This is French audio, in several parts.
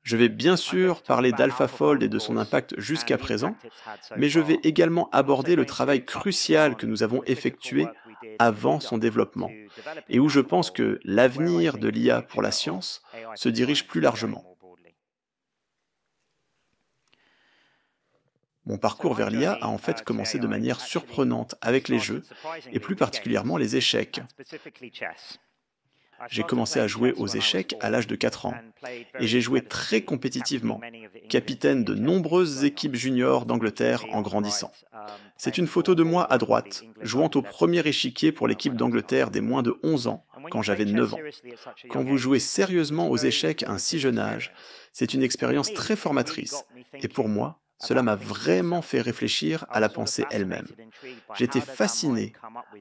Je vais bien sûr parler d'AlphaFold et de son impact jusqu'à présent, mais je vais également aborder le travail crucial que nous avons effectué avant son développement, et où je pense que l'avenir de l'IA pour la science se dirige plus largement. Mon parcours vers l'IA a en fait commencé de manière surprenante avec les jeux, et plus particulièrement les échecs. J'ai commencé à jouer aux échecs à l'âge de 4 ans, et j'ai joué très compétitivement, capitaine de nombreuses équipes juniors d'Angleterre en grandissant. C'est une photo de moi à droite, jouant au premier échiquier pour l'équipe d'Angleterre des moins de 11 ans, quand j'avais 9 ans. Quand vous jouez sérieusement aux échecs à un si jeune âge, c'est une expérience très formatrice, et pour moi, cela m'a vraiment fait réfléchir à la pensée elle-même. J'étais fasciné,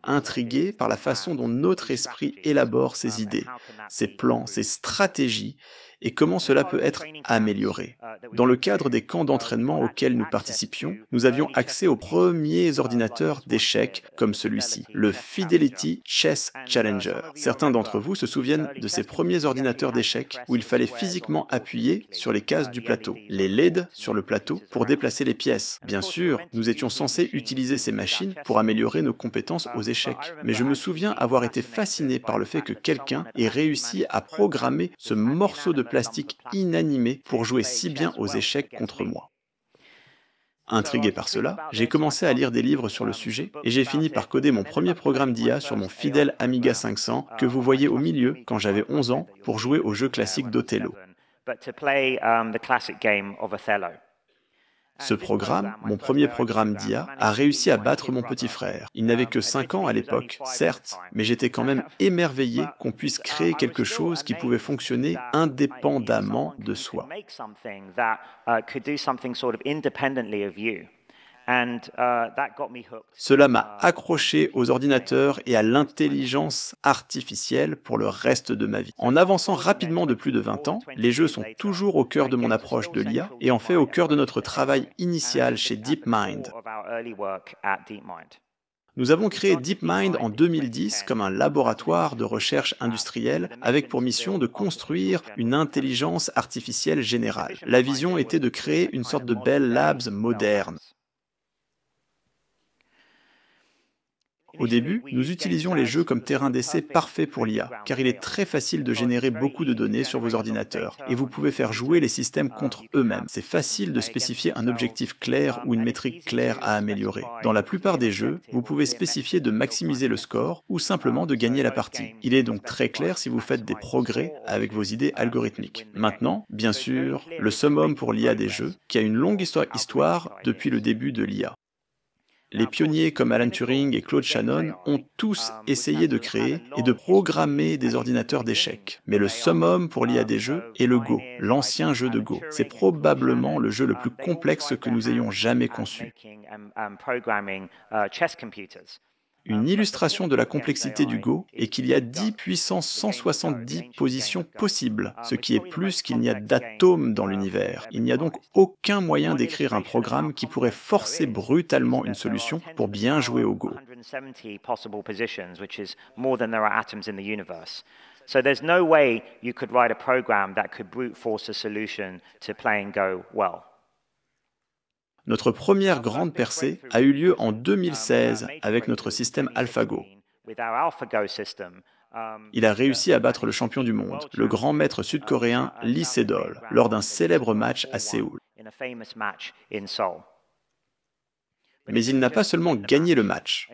intrigué par la façon dont notre esprit élabore ses idées, ses plans, ses stratégies, et comment cela peut être amélioré. Dans le cadre des camps d'entraînement auxquels nous participions, nous avions accès aux premiers ordinateurs d'échecs comme celui-ci, le Fidelity Chess Challenger. Certains d'entre vous se souviennent de ces premiers ordinateurs d'échecs où il fallait physiquement appuyer sur les cases du plateau, les LED sur le plateau pour déplacer les pièces. Bien sûr, nous étions censés utiliser ces machines pour améliorer nos compétences aux échecs, mais je me souviens avoir été fasciné par le fait que quelqu'un ait réussi à programmer ce morceau de plastique inanimé pour jouer si bien aux échecs contre moi. Intrigué par cela, j'ai commencé à lire des livres sur le sujet et j'ai fini par coder mon premier programme d'IA sur mon fidèle Amiga 500 que vous voyez au milieu quand j'avais 11 ans pour jouer au jeu classique d'Othello. Ce programme, mon premier programme d'IA, a réussi à battre mon petit frère. Il n'avait que 5 ans à l'époque, certes, mais j'étais quand même émerveillé qu'on puisse créer quelque chose qui pouvait fonctionner indépendamment de soi. Cela m'a accroché aux ordinateurs et à l'intelligence artificielle pour le reste de ma vie. En avançant rapidement de plus de 20 ans, les jeux sont toujours au cœur de mon approche de l'IA et en fait au cœur de notre travail initial chez DeepMind. Nous avons créé DeepMind en 2010 comme un laboratoire de recherche industrielle avec pour mission de construire une intelligence artificielle générale. La vision était de créer une sorte de Bell Labs moderne. Au début, nous utilisions les jeux comme terrain d'essai parfait pour l'IA, car il est très facile de générer beaucoup de données sur vos ordinateurs, et vous pouvez faire jouer les systèmes contre eux-mêmes. C'est facile de spécifier un objectif clair ou une métrique claire à améliorer. Dans la plupart des jeux, vous pouvez spécifier de maximiser le score ou simplement de gagner la partie. Il est donc très clair si vous faites des progrès avec vos idées algorithmiques. Maintenant, bien sûr, le summum pour l'IA des jeux, qui a une longue histoire depuis le début de l'IA. Les pionniers comme Alan Turing et Claude Shannon ont tous essayé de créer et de programmer des ordinateurs d'échecs. Mais le summum pour l'IA des jeux est le Go, l'ancien jeu de Go. C'est probablement le jeu le plus complexe que nous ayons jamais conçu. Une illustration de la complexité du Go est qu'il y a 10 puissance 170 positions possibles, ce qui est plus qu'il n'y a d'atomes dans l'univers. Il n'y a donc aucun moyen d'écrire un programme qui pourrait forcer brutalement une solution pour bien jouer au Go. So there's no way you could write a program that could brute force a solution to playing Go well. Notre première grande percée a eu lieu en 2016 avec notre système AlphaGo. Il a réussi à battre le champion du monde, le grand maître sud-coréen Lee Sedol, lors d'un célèbre match à Séoul. Mais il n'a pas seulement gagné le match.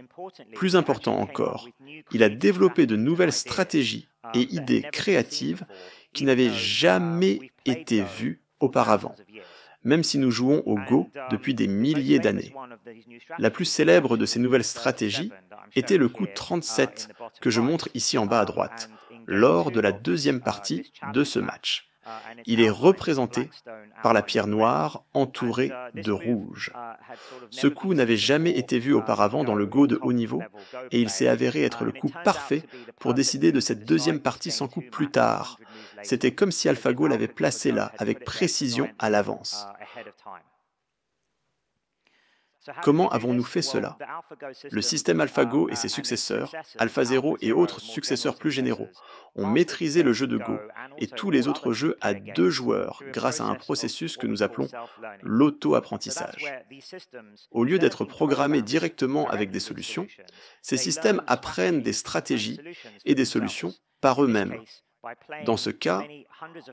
Plus important encore, il a développé de nouvelles stratégies et idées créatives qui n'avaient jamais été vues auparavant, même si nous jouons au Go depuis des milliers d'années. La plus célèbre de ces nouvelles stratégies était le coup 37 que je montre ici en bas à droite, lors de la deuxième partie de ce match. Il est représenté par la pierre noire entourée de rouge. Ce coup n'avait jamais été vu auparavant dans le Go de haut niveau et il s'est avéré être le coup parfait pour décider de cette deuxième partie 100 coups plus tard. C'était comme si AlphaGo l'avait placé là, avec précision à l'avance. Comment avons-nous fait cela? Le système AlphaGo et ses successeurs, AlphaZero et autres successeurs plus généraux, ont maîtrisé le jeu de Go et tous les autres jeux à 2 joueurs grâce à un processus que nous appelons l'auto-apprentissage. Au lieu d'être programmés directement avec des solutions, ces systèmes apprennent des stratégies et des solutions par eux-mêmes. Dans ce cas,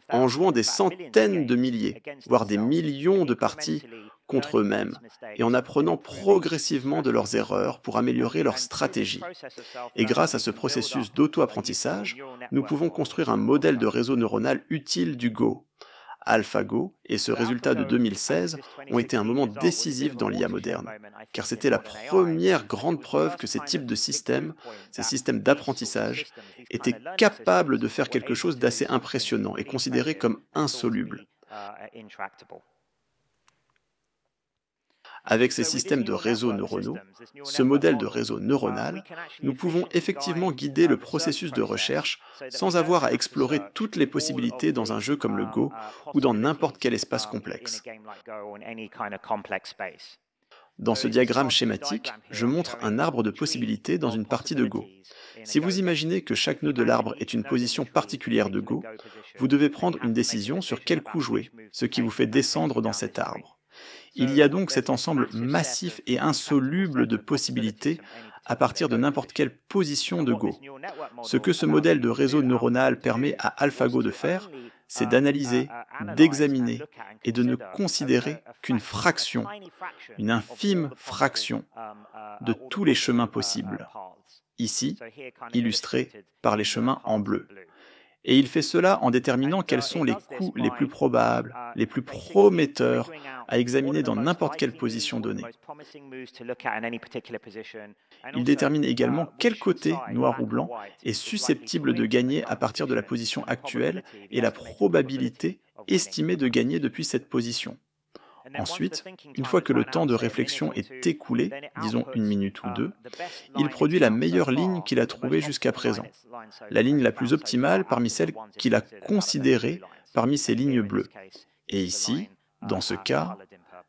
en jouant des centaines de milliers, voire des millions de parties contre eux-mêmes, et en apprenant progressivement de leurs erreurs pour améliorer leur stratégie. Et grâce à ce processus d'auto-apprentissage, nous pouvons construire un modèle de réseau neuronal utile du Go. AlphaGo et ce résultat de 2016 ont été un moment décisif dans l'IA moderne, car c'était la première grande preuve que ces types de systèmes, ces systèmes d'apprentissage, étaient capables de faire quelque chose d'assez impressionnant et considéré comme insoluble. Avec ces systèmes de réseaux neuronaux, ce modèle de réseau neuronal, nous pouvons effectivement guider le processus de recherche sans avoir à explorer toutes les possibilités dans un jeu comme le Go ou dans n'importe quel espace complexe. Dans ce diagramme schématique, je montre un arbre de possibilités dans une partie de Go. Si vous imaginez que chaque nœud de l'arbre est une position particulière de Go, vous devez prendre une décision sur quel coup jouer, ce qui vous fait descendre dans cet arbre. Il y a donc cet ensemble massif et insoluble de possibilités à partir de n'importe quelle position de Go. Ce que ce modèle de réseau neuronal permet à AlphaGo de faire, c'est d'analyser, d'examiner et de ne considérer qu'une fraction, une infime fraction de tous les chemins possibles, ici illustrés par les chemins en bleu. Et il fait cela en déterminant quels sont les coups les plus probables, les plus prometteurs à examiner dans n'importe quelle position donnée. Il détermine également quel côté, noir ou blanc, est susceptible de gagner à partir de la position actuelle et la probabilité estimée de gagner depuis cette position. Ensuite, une fois que le temps de réflexion est écoulé, disons 1 minute ou 2, il produit la meilleure ligne qu'il a trouvée jusqu'à présent, la ligne la plus optimale parmi celles qu'il a considérées parmi ces lignes bleues. Et ici, dans ce cas,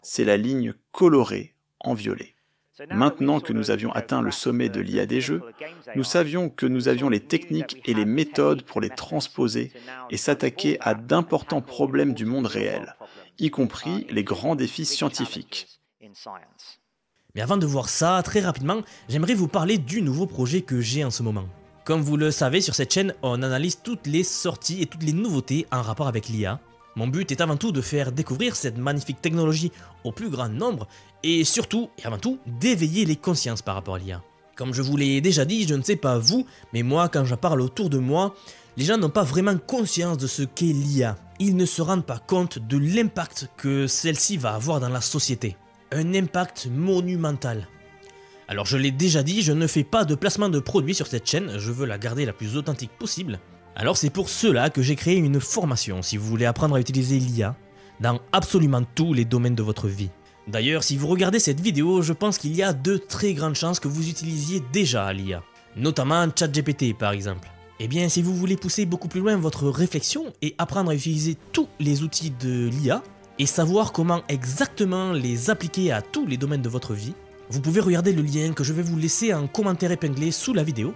c'est la ligne colorée en violet. Maintenant que nous avions atteint le sommet de l'IA des jeux, nous savions que nous avions les techniques et les méthodes pour les transposer et s'attaquer à d'importants problèmes du monde réel, y compris les grands défis scientifiques. Mais avant de voir ça, très rapidement, j'aimerais vous parler du nouveau projet que j'ai en ce moment. Comme vous le savez, sur cette chaîne, on analyse toutes les sorties et toutes les nouveautés en rapport avec l'IA. Mon but est avant tout de faire découvrir cette magnifique technologie au plus grand nombre et surtout, et avant tout, d'éveiller les consciences par rapport à l'IA. Comme je vous l'ai déjà dit, je ne sais pas vous, mais moi quand j'en parle autour de moi, les gens n'ont pas vraiment conscience de ce qu'est l'IA. Ils ne se rendent pas compte de l'impact que celle-ci va avoir dans la société. Un impact monumental. Alors je l'ai déjà dit, je ne fais pas de placement de produits sur cette chaîne, je veux la garder la plus authentique possible. Alors c'est pour cela que j'ai créé une formation si vous voulez apprendre à utiliser l'IA dans absolument tous les domaines de votre vie. D'ailleurs, si vous regardez cette vidéo, je pense qu'il y a de très grandes chances que vous utilisiez déjà l'IA, notamment ChatGPT par exemple. Eh bien, si vous voulez pousser beaucoup plus loin votre réflexion et apprendre à utiliser tous les outils de l'IA et savoir comment exactement les appliquer à tous les domaines de votre vie, vous pouvez regarder le lien que je vais vous laisser en commentaire épinglé sous la vidéo.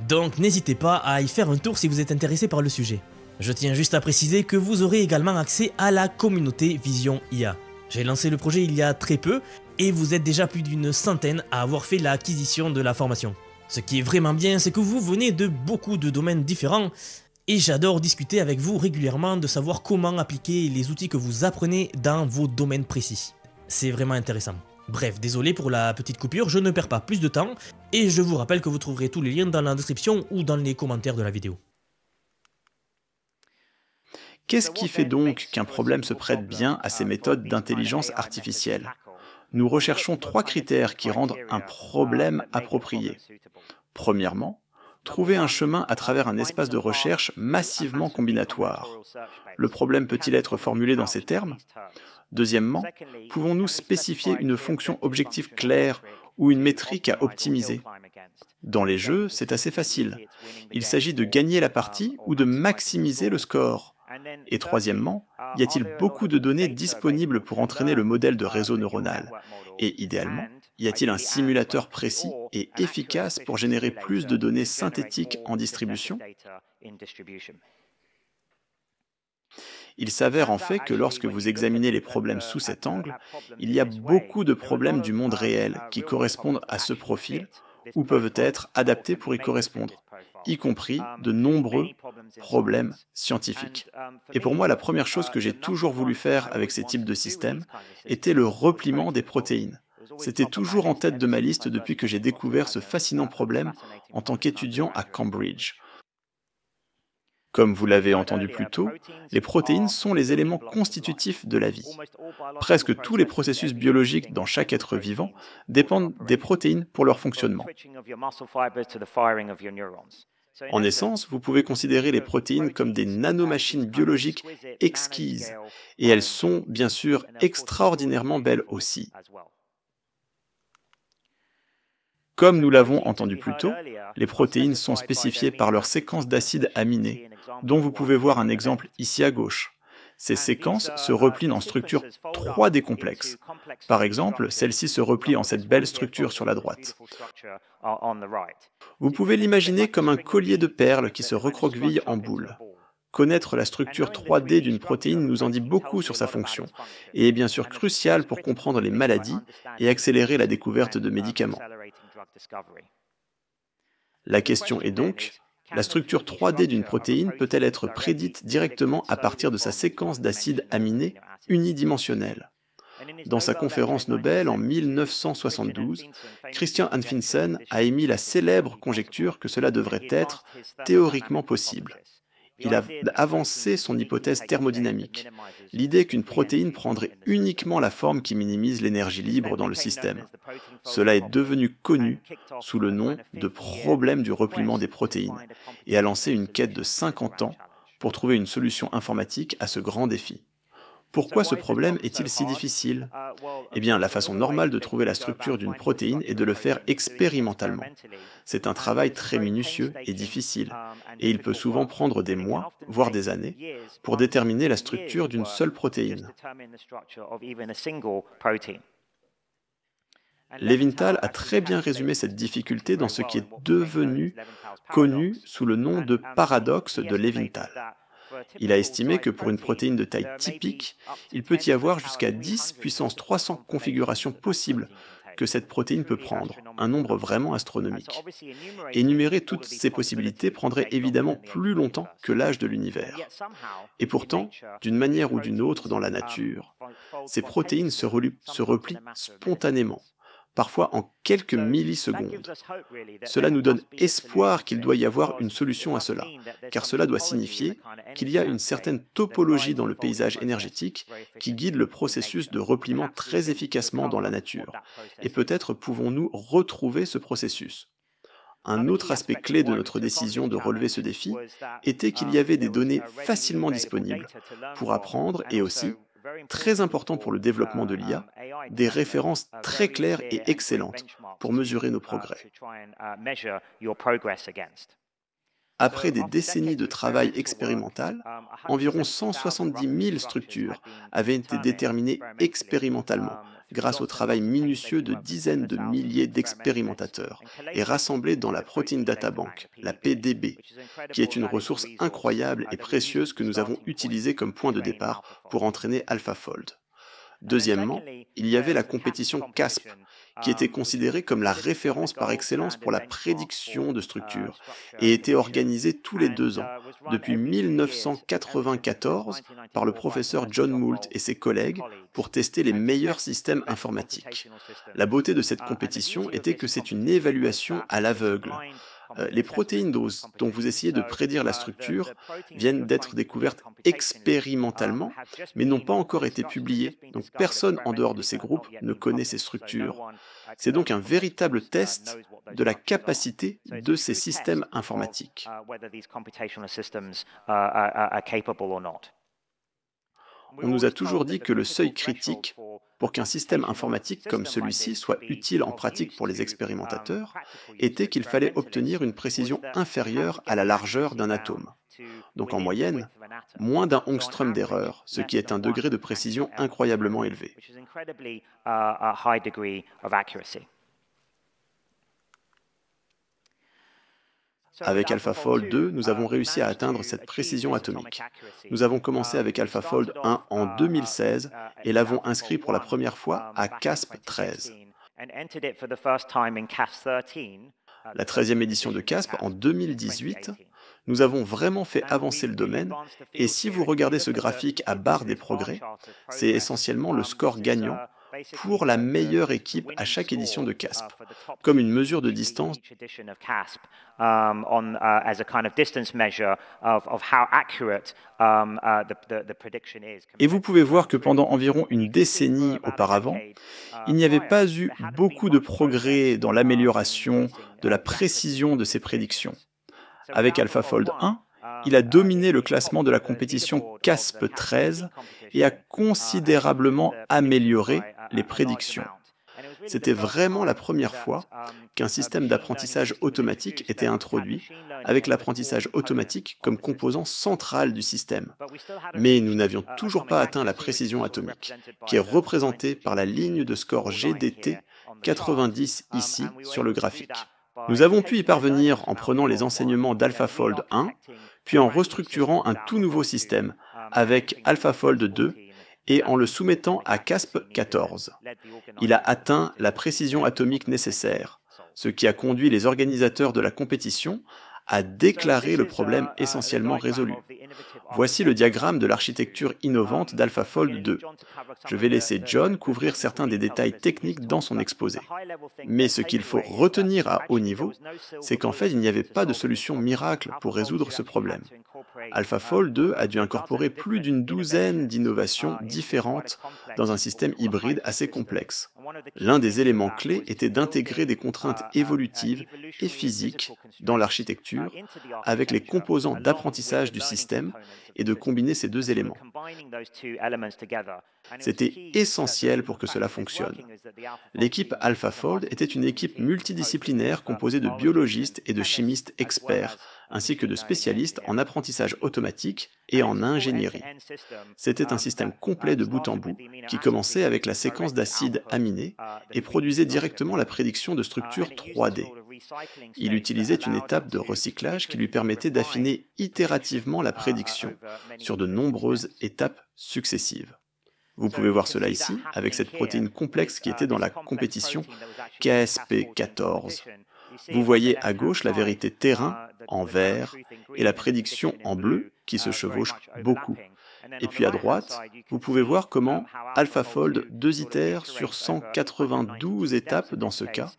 Donc n'hésitez pas à y faire un tour si vous êtes intéressé par le sujet. Je tiens juste à préciser que vous aurez également accès à la communauté Vision IA. J'ai lancé le projet il y a très peu et vous êtes déjà plus d'une centaine à avoir fait l'acquisition de la formation. Ce qui est vraiment bien, c'est que vous venez de beaucoup de domaines différents et j'adore discuter avec vous régulièrement de savoir comment appliquer les outils que vous apprenez dans vos domaines précis. C'est vraiment intéressant. Bref, désolé pour la petite coupure, je ne perds pas plus de temps et je vous rappelle que vous trouverez tous les liens dans la description ou dans les commentaires de la vidéo. Qu'est-ce qui fait donc qu'un problème se prête bien à ces méthodes d'intelligence artificielle? Nous recherchons 3 critères qui rendent un problème approprié. Premièrement, trouver un chemin à travers un espace de recherche massivement combinatoire. Le problème peut-il être formulé dans ces termes? Deuxièmement, pouvons-nous spécifier une fonction objective claire ou une métrique à optimiser? Dans les jeux, c'est assez facile. Il s'agit de gagner la partie ou de maximiser le score. Et troisièmement, y a-t-il beaucoup de données disponibles pour entraîner le modèle de réseau neuronal? Et idéalement, Y a-t-il un simulateur précis et efficace pour générer plus de données synthétiques en distribution? Il s'avère en fait que lorsque vous examinez les problèmes sous cet angle, il y a beaucoup de problèmes du monde réel qui correspondent à ce profil ou peuvent être adaptés pour y correspondre, y compris de nombreux problèmes scientifiques. Et pour moi, la première chose que j'ai toujours voulu faire avec ces types de systèmes était le repliement des protéines. C'était toujours en tête de ma liste depuis que j'ai découvert ce fascinant problème en tant qu'étudiant à Cambridge. Comme vous l'avez entendu plus tôt, les protéines sont les éléments constitutifs de la vie. Presque tous les processus biologiques dans chaque être vivant dépendent des protéines pour leur fonctionnement. En essence, vous pouvez considérer les protéines comme des nanomachines biologiques exquises, et elles sont bien sûr extraordinairement belles aussi. Comme nous l'avons entendu plus tôt, les protéines sont spécifiées par leur séquence d'acides aminés, dont vous pouvez voir un exemple ici à gauche. Ces séquences se replient en structures 3D complexes. Par exemple, celle-ci se replie en cette belle structure sur la droite. Vous pouvez l'imaginer comme un collier de perles qui se recroqueville en boule. Connaître la structure 3D d'une protéine nous en dit beaucoup sur sa fonction et est bien sûr crucial pour comprendre les maladies et accélérer la découverte de médicaments. La question est donc, la structure 3D d'une protéine peut-elle être prédite directement à partir de sa séquence d'acides aminés unidimensionnels? Dans sa conférence Nobel en 1972, Christian Anfinsen a émis la célèbre conjecture que cela devrait être théoriquement possible. Il a avancé son hypothèse thermodynamique, l'idée qu'une protéine prendrait uniquement la forme qui minimise l'énergie libre dans le système. Cela est devenu connu sous le nom de problème du repliement des protéines et a lancé une quête de 50 ans pour trouver une solution informatique à ce grand défi. Pourquoi ce problème est-il si difficile? Eh bien, la façon normale de trouver la structure d'une protéine est de le faire expérimentalement. C'est un travail très minutieux et difficile, et il peut souvent prendre des mois, voire des années, pour déterminer la structure d'une seule protéine. Levinthal a très bien résumé cette difficulté dans ce qui est devenu connu sous le nom de paradoxe de Levinthal. Il a estimé que pour une protéine de taille typique, il peut y avoir jusqu'à 10 puissance 300 configurations possibles que cette protéine peut prendre, un nombre vraiment astronomique. Énumérer toutes ces possibilités prendrait évidemment plus longtemps que l'âge de l'univers. Et pourtant, d'une manière ou d'une autre dans la nature, ces protéines se replient spontanément, parfois en quelques millisecondes. Cela nous donne espoir qu'il doit y avoir une solution à cela, car cela doit signifier qu'il y a une certaine topologie dans le paysage énergétique qui guide le processus de repliement très efficacement dans la nature, et peut-être pouvons-nous retrouver ce processus. Un autre aspect clé de notre décision de relever ce défi était qu'il y avait des données facilement disponibles pour apprendre et aussi, très important pour le développement de l'IA, des références très claires et excellentes pour mesurer nos progrès. Après des décennies de travail expérimental, environ 170 000 structures avaient été déterminées expérimentalement grâce au travail minutieux de dizaines de milliers d'expérimentateurs et rassemblées dans la Protein Data Bank, la PDB, qui est une ressource incroyable et précieuse que nous avons utilisée comme point de départ pour entraîner AlphaFold. Deuxièmement, il y avait la compétition CASP, qui était considérée comme la référence par excellence pour la prédiction de structures et était organisée tous les 2 ans, depuis 1994, par le professeur John Moult et ses collègues pour tester les meilleurs systèmes informatiques. La beauté de cette compétition était que c'est une évaluation à l'aveugle. Les protéines dont vous essayez de prédire la structure viennent d'être découvertes expérimentalement, mais n'ont pas encore été publiées, donc personne en dehors de ces groupes ne connaît ces structures. C'est donc un véritable test de la capacité de ces systèmes informatiques. On nous a toujours dit que le seuil critique pour qu'un système informatique comme celui-ci soit utile en pratique pour les expérimentateurs était qu'il fallait obtenir une précision inférieure à la largeur d'un atome. Donc en moyenne, moins d'un ångström d'erreur, ce qui est un degré de précision incroyablement élevé. Avec AlphaFold 2, nous avons réussi à atteindre cette précision atomique. Nous avons commencé avec AlphaFold 1 en 2016 et l'avons inscrit pour la première fois à CASP 13. La 13e édition de CASP en 2018, nous avons vraiment fait avancer le domaine, et si vous regardez ce graphique à barre des progrès, c'est essentiellement le score gagnant pour la meilleure équipe à chaque édition de CASP, comme une mesure de distance. Et vous pouvez voir que pendant environ une décennie auparavant, il n'y avait pas eu beaucoup de progrès dans l'amélioration de la précision de ces prédictions. Avec AlphaFold 1, il a dominé le classement de la compétition CASP 13 et a considérablement amélioré les prédictions. C'était vraiment la première fois qu'un système d'apprentissage automatique était introduit, avec l'apprentissage automatique comme composant central du système. Mais nous n'avions toujours pas atteint la précision atomique, qui est représentée par la ligne de score GDT 90 ici sur le graphique. Nous avons pu y parvenir en prenant les enseignements d'AlphaFold 1, puis en restructurant un tout nouveau système avec AlphaFold 2 et en le soumettant à CASP 14. Il a atteint la précision atomique nécessaire, ce qui a conduit les organisateurs de la compétition à déclarer le problème essentiellement résolu. Voici le diagramme de l'architecture innovante d'AlphaFold 2. Je vais laisser John couvrir certains des détails techniques dans son exposé. Mais ce qu'il faut retenir à haut niveau, c'est qu'en fait, il n'y avait pas de solution miracle pour résoudre ce problème. AlphaFold 2 a dû incorporer plus d'une douzaine d'innovations différentes dans un système hybride assez complexe. L'un des éléments clés était d'intégrer des contraintes évolutives et physiques dans l'architecture avec les composants d'apprentissage du système et de combiner ces deux éléments. C'était essentiel pour que cela fonctionne. L'équipe AlphaFold était une équipe multidisciplinaire composée de biologistes et de chimistes experts, ainsi que de spécialistes en apprentissage automatique et en ingénierie. C'était un système complet de bout en bout qui commençait avec la séquence d'acides aminés et produisait directement la prédiction de structures 3D. Il utilisait une étape de recyclage qui lui permettait d'affiner itérativement la prédiction sur de nombreuses étapes successives. Vous pouvez voir cela ici, avec cette protéine complexe qui était dans la compétition KSP14. Vous voyez à gauche la vérité terrain en vert et la prédiction en bleu qui se chevauchent beaucoup. Et puis à droite, vous pouvez voir comment AlphaFold 2 itère sur 192 étapes dans ce cas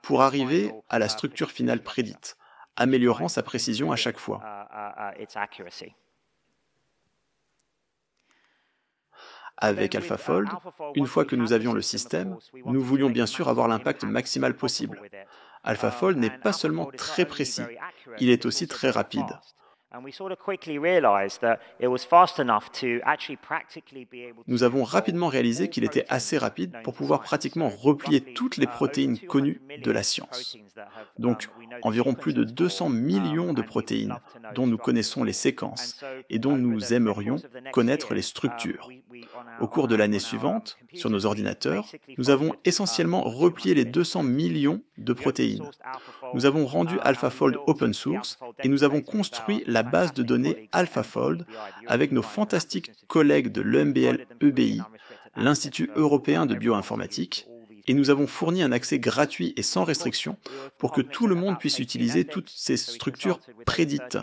pour arriver à la structure finale prédite, améliorant sa précision à chaque fois. Avec AlphaFold, une fois que nous avions le système, nous voulions bien sûr avoir l'impact maximal possible. AlphaFold n'est pas seulement très précis, il est aussi très rapide. Nous avons rapidement réalisé qu'il était assez rapide pour pouvoir pratiquement replier toutes les protéines connues de la science. Donc, environ plus de 200 millions de protéines dont nous connaissons les séquences et dont nous aimerions connaître les structures. Au cours de l'année suivante, sur nos ordinateurs, nous avons essentiellement replié les 200 millions de protéines. Nous avons rendu AlphaFold open source et nous avons construit la base de données AlphaFold avec nos fantastiques collègues de l'EMBL-EBI, l'Institut européen de bioinformatique, et nous avons fourni un accès gratuit et sans restriction pour que tout le monde puisse utiliser toutes ces structures prédites.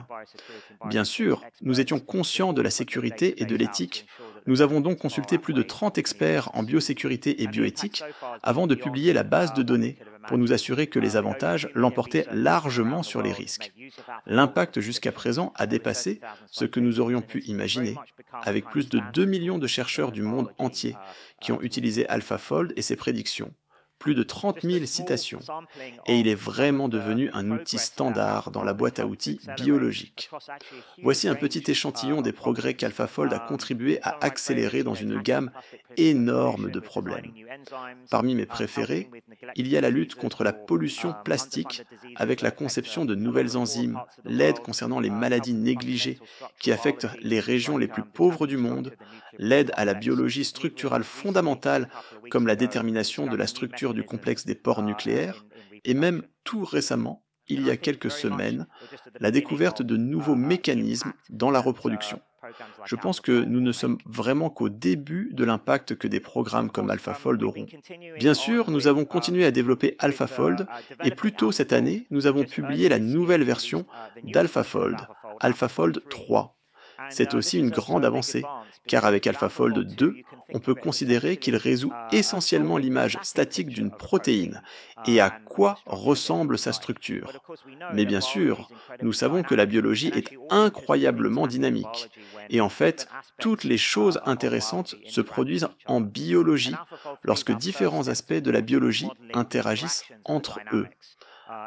Bien sûr, nous étions conscients de la sécurité et de l'éthique. Nous avons donc consulté plus de 30 experts en biosécurité et bioéthique avant de publier la base de données pour nous assurer que les avantages l'emportaient largement sur les risques. L'impact jusqu'à présent a dépassé ce que nous aurions pu imaginer, avec plus de 2 millions de chercheurs du monde entier qui ont utilisé AlphaFold et ses prédictions. Plus de 30 000 citations, et il est vraiment devenu un outil standard dans la boîte à outils biologique. Voici un petit échantillon des progrès qu'AlphaFold a contribué à accélérer dans une gamme énorme de problèmes. Parmi mes préférés, il y a la lutte contre la pollution plastique avec la conception de nouvelles enzymes, l'aide concernant les maladies négligées qui affectent les régions les plus pauvres du monde, l'aide à la biologie structurale fondamentale comme la détermination de la structure du complexe des pores nucléaires, et même tout récemment, il y a quelques semaines, la découverte de nouveaux mécanismes dans la reproduction. Je pense que nous ne sommes vraiment qu'au début de l'impact que des programmes comme AlphaFold auront. Bien sûr, nous avons continué à développer AlphaFold, et plus tôt cette année, nous avons publié la nouvelle version d'AlphaFold, AlphaFold 3. C'est aussi une grande avancée, car avec AlphaFold 2, on peut considérer qu'il résout essentiellement l'image statique d'une protéine et à quoi ressemble sa structure. Mais bien sûr, nous savons que la biologie est incroyablement dynamique. Et en fait, toutes les choses intéressantes se produisent en biologie lorsque différents aspects de la biologie interagissent entre eux.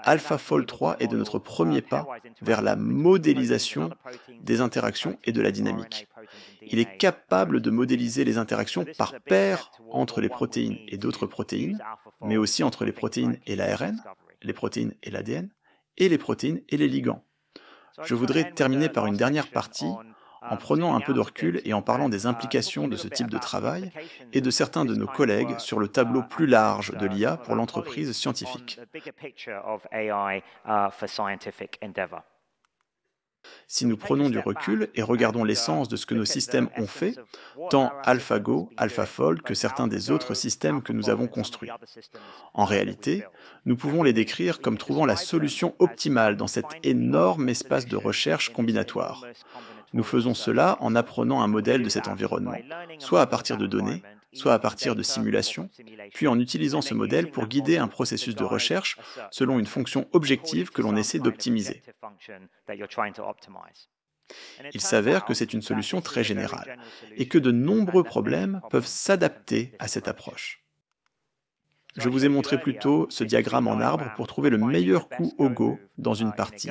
AlphaFold 3 est de notre premier pas vers la modélisation des interactions et de la dynamique. Il est capable de modéliser les interactions par paire entre les protéines et d'autres protéines, mais aussi entre les protéines et l'ARN, les protéines et l'ADN, et les protéines et les ligands. Je voudrais terminer par une dernière partie en prenant un peu de recul et en parlant des implications de ce type de travail et de certains de nos collègues sur le tableau plus large de l'IA pour l'entreprise scientifique. Si nous prenons du recul et regardons l'essence de ce que nos systèmes ont fait, tant AlphaGo, AlphaFold que certains des autres systèmes que nous avons construits. En réalité, nous pouvons les décrire comme trouvant la solution optimale dans cet énorme espace de recherche combinatoire. Nous faisons cela en apprenant un modèle de cet environnement, soit à partir de données, soit à partir de simulations, puis en utilisant ce modèle pour guider un processus de recherche selon une fonction objective que l'on essaie d'optimiser. Il s'avère que c'est une solution très générale et que de nombreux problèmes peuvent s'adapter à cette approche. Je vous ai montré plus tôt ce diagramme en arbre pour trouver le meilleur coup au Go dans une partie,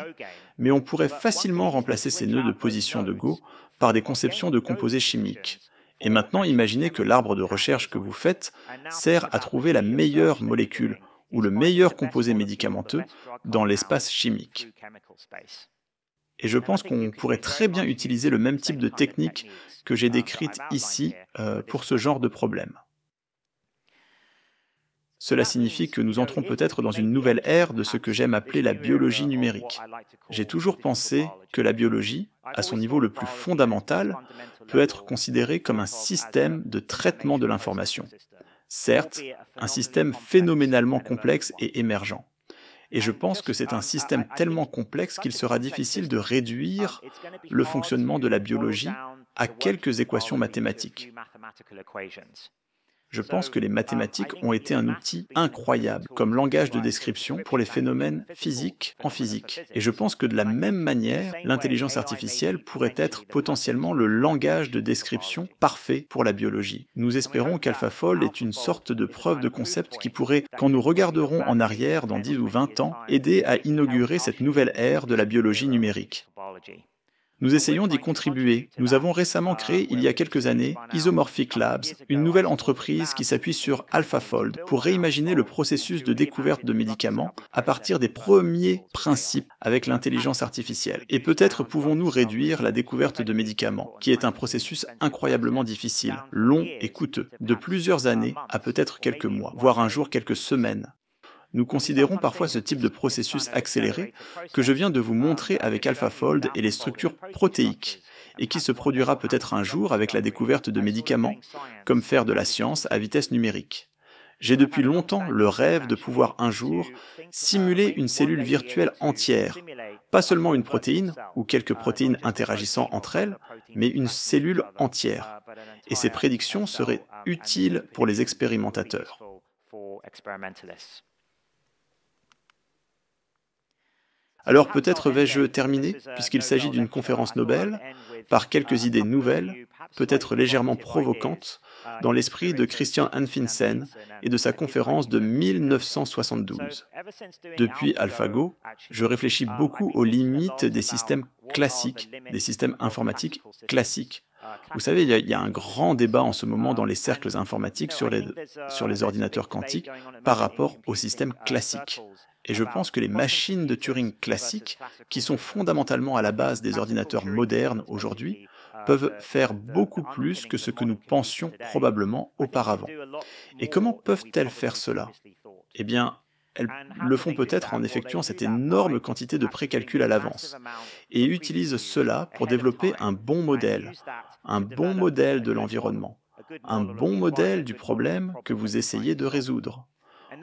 mais on pourrait facilement remplacer ces nœuds de position de Go par des conceptions de composés chimiques. Et maintenant, imaginez que l'arbre de recherche que vous faites sert à trouver la meilleure molécule ou le meilleur composé médicamenteux dans l'espace chimique. Et je pense qu'on pourrait très bien utiliser le même type de technique que j'ai décrite ici pour ce genre de problème. Cela signifie que nous entrons peut-être dans une nouvelle ère de ce que j'aime appeler la biologie numérique. J'ai toujours pensé que la biologie, à son niveau le plus fondamental, peut être considérée comme un système de traitement de l'information. Certes, un système phénoménalement complexe et émergent. Et je pense que c'est un système tellement complexe qu'il sera difficile de réduire le fonctionnement de la biologie à quelques équations mathématiques. Je pense que les mathématiques ont été un outil incroyable comme langage de description pour les phénomènes physiques en physique. Et je pense que de la même manière, l'intelligence artificielle pourrait être potentiellement le langage de description parfait pour la biologie. Nous espérons qu'AlphaFold est une sorte de preuve de concept qui pourrait, quand nous regarderons en arrière dans 10 ou 20 ans, aider à inaugurer cette nouvelle ère de la biologie numérique. Nous essayons d'y contribuer. Nous avons récemment créé, il y a quelques années, Isomorphic Labs, une nouvelle entreprise qui s'appuie sur AlphaFold pour réimaginer le processus de découverte de médicaments à partir des premiers principes avec l'intelligence artificielle. Et peut-être pouvons-nous réduire la découverte de médicaments, qui est un processus incroyablement difficile, long et coûteux, de plusieurs années à peut-être quelques mois, voire un jour quelques semaines. Nous considérons parfois ce type de processus accéléré que je viens de vous montrer avec AlphaFold et les structures protéiques, et qui se produira peut-être un jour avec la découverte de médicaments, comme faire de la science à vitesse numérique. J'ai depuis longtemps le rêve de pouvoir un jour simuler une cellule virtuelle entière, pas seulement une protéine ou quelques protéines interagissant entre elles, mais une cellule entière. Et ces prédictions seraient utiles pour les expérimentateurs. Alors peut-être vais-je terminer, puisqu'il s'agit d'une conférence Nobel, par quelques idées nouvelles, peut-être légèrement provocantes, dans l'esprit de Christian Anfinsen et de sa conférence de 1972. Depuis AlphaGo, je réfléchis beaucoup aux limites des systèmes classiques, des systèmes informatiques classiques, Vous savez, il y a un grand débat en ce moment dans les cercles informatiques sur les ordinateurs quantiques par rapport au système classique. Et je pense que les machines de Turing classiques, qui sont fondamentalement à la base des ordinateurs modernes aujourd'hui, peuvent faire beaucoup plus que ce que nous pensions probablement auparavant. Et comment peuvent-elles faire cela? Eh bien, elles le font peut-être en effectuant cette énorme quantité de précalculs à l'avance, et utilisent cela pour développer un bon modèle de l'environnement, un bon modèle du problème que vous essayez de résoudre.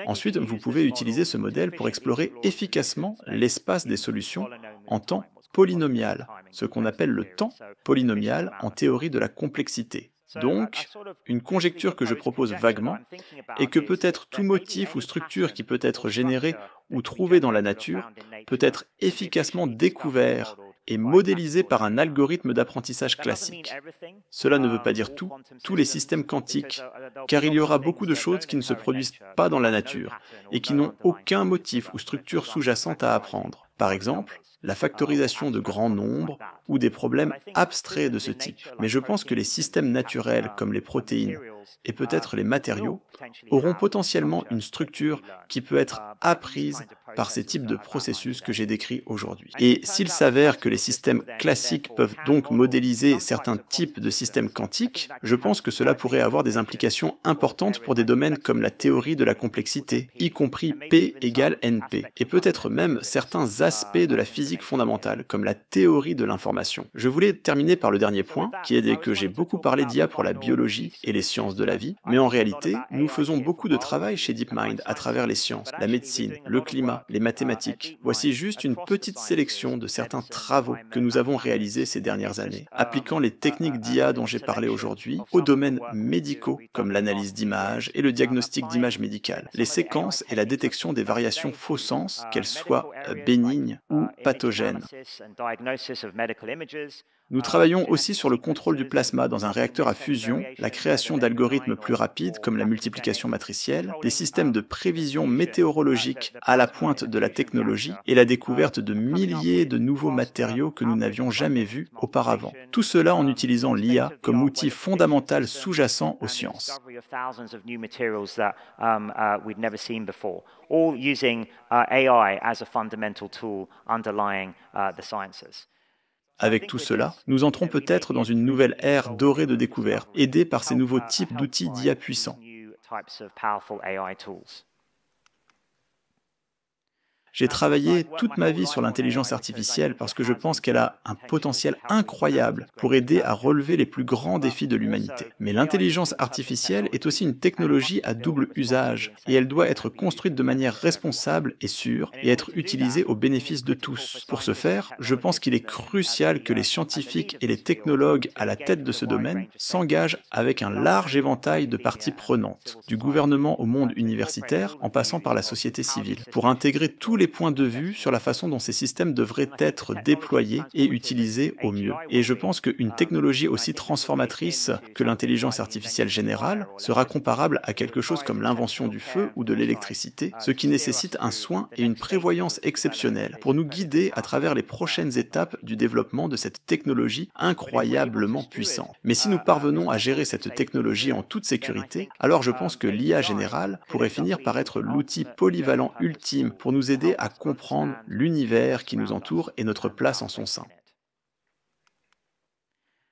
Ensuite, vous pouvez utiliser ce modèle pour explorer efficacement l'espace des solutions en temps polynomial, ce qu'on appelle le temps polynomial en théorie de la complexité. Donc, une conjecture que je propose vaguement est que peut-être tout motif ou structure qui peut être généré ou trouvé dans la nature peut être efficacement découvert et modélisé par un algorithme d'apprentissage classique. Cela ne veut pas dire tous les systèmes quantiques, car il y aura beaucoup de choses qui ne se produisent pas dans la nature et qui n'ont aucun motif ou structure sous-jacente à apprendre. Par exemple, la factorisation de grands nombres ou des problèmes abstraits de ce type. Mais je pense que les systèmes naturels comme les protéines et peut-être les matériaux auront potentiellement une structure qui peut être apprise par ces types de processus que j'ai décrits aujourd'hui. Et s'il s'avère que les systèmes classiques peuvent donc modéliser certains types de systèmes quantiques, je pense que cela pourrait avoir des implications importantes pour des domaines comme la théorie de la complexité, y compris P égale NP, et peut-être même certains aspects de la physique fondamentale, comme la théorie de l'information. Je voulais terminer par le dernier point, qui est que j'ai beaucoup parlé d'IA pour la biologie et les sciences de la vie, mais en réalité, nous faisons beaucoup de travail chez DeepMind à travers les sciences, la médecine, le climat, les mathématiques. Voici juste une petite sélection de certains travaux que nous avons réalisés ces dernières années, appliquant les techniques d'IA dont j'ai parlé aujourd'hui aux domaines médicaux, comme l'analyse d'images et le diagnostic d'images médicales, les séquences et la détection des variations faux sens, qu'elles soient bénignes ou pathogènes. Nous travaillons aussi sur le contrôle du plasma dans un réacteur à fusion, la création d'algorithmes plus rapides comme la multiplication matricielle, des systèmes de prévision météorologique à la pointe de la technologie et la découverte de milliers de nouveaux matériaux que nous n'avions jamais vus auparavant. Tout cela en utilisant l'IA comme outil fondamental sous-jacent aux sciences. All using AI as a fundamental tool underlying the sciences. Avec tout cela, nous entrons peut-être dans une nouvelle ère dorée de découverte, aidée par ces nouveaux types d'outils d'IA puissants. J'ai travaillé toute ma vie sur l'intelligence artificielle parce que je pense qu'elle a un potentiel incroyable pour aider à relever les plus grands défis de l'humanité. Mais l'intelligence artificielle est aussi une technologie à double usage et elle doit être construite de manière responsable et sûre et être utilisée au bénéfice de tous. Pour ce faire, je pense qu'il est crucial que les scientifiques et les technologues à la tête de ce domaine s'engagent avec un large éventail de parties prenantes, du gouvernement au monde universitaire en passant par la société civile, pour intégrer tous les points de vue sur la façon dont ces systèmes devraient être déployés et utilisés au mieux. Et je pense qu'une technologie aussi transformatrice que l'intelligence artificielle générale sera comparable à quelque chose comme l'invention du feu ou de l'électricité, ce qui nécessite un soin et une prévoyance exceptionnels pour nous guider à travers les prochaines étapes du développement de cette technologie incroyablement puissante. Mais si nous parvenons à gérer cette technologie en toute sécurité, alors je pense que l'IA générale pourrait finir par être l'outil polyvalent ultime pour nous aider à comprendre l'univers qui nous entoure et notre place en son sein.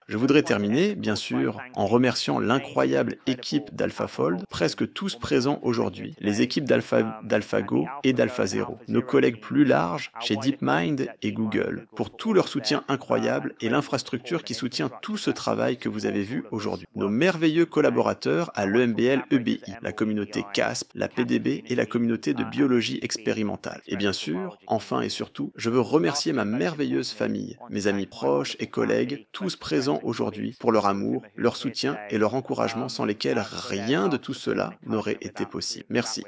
Je voudrais terminer, bien sûr, en remerciant l'incroyable équipe d'AlphaFold, presque tous présents aujourd'hui, les équipes d'AlphaGo et d'AlphaZero, nos collègues plus larges chez DeepMind et Google, pour tout leur soutien incroyable et l'infrastructure qui soutient tout ce travail que vous avez vu aujourd'hui. Nos merveilleux collaborateurs à l'EMBL EBI, la communauté CASP, la PDB et la communauté de biologie expérimentale. Et bien sûr, enfin et surtout, je veux remercier ma merveilleuse famille, mes amis proches et collègues, tous présents aujourd'hui pour leur amour, leur soutien et leur encouragement sans lesquels rien de tout cela n'aurait été possible. Merci.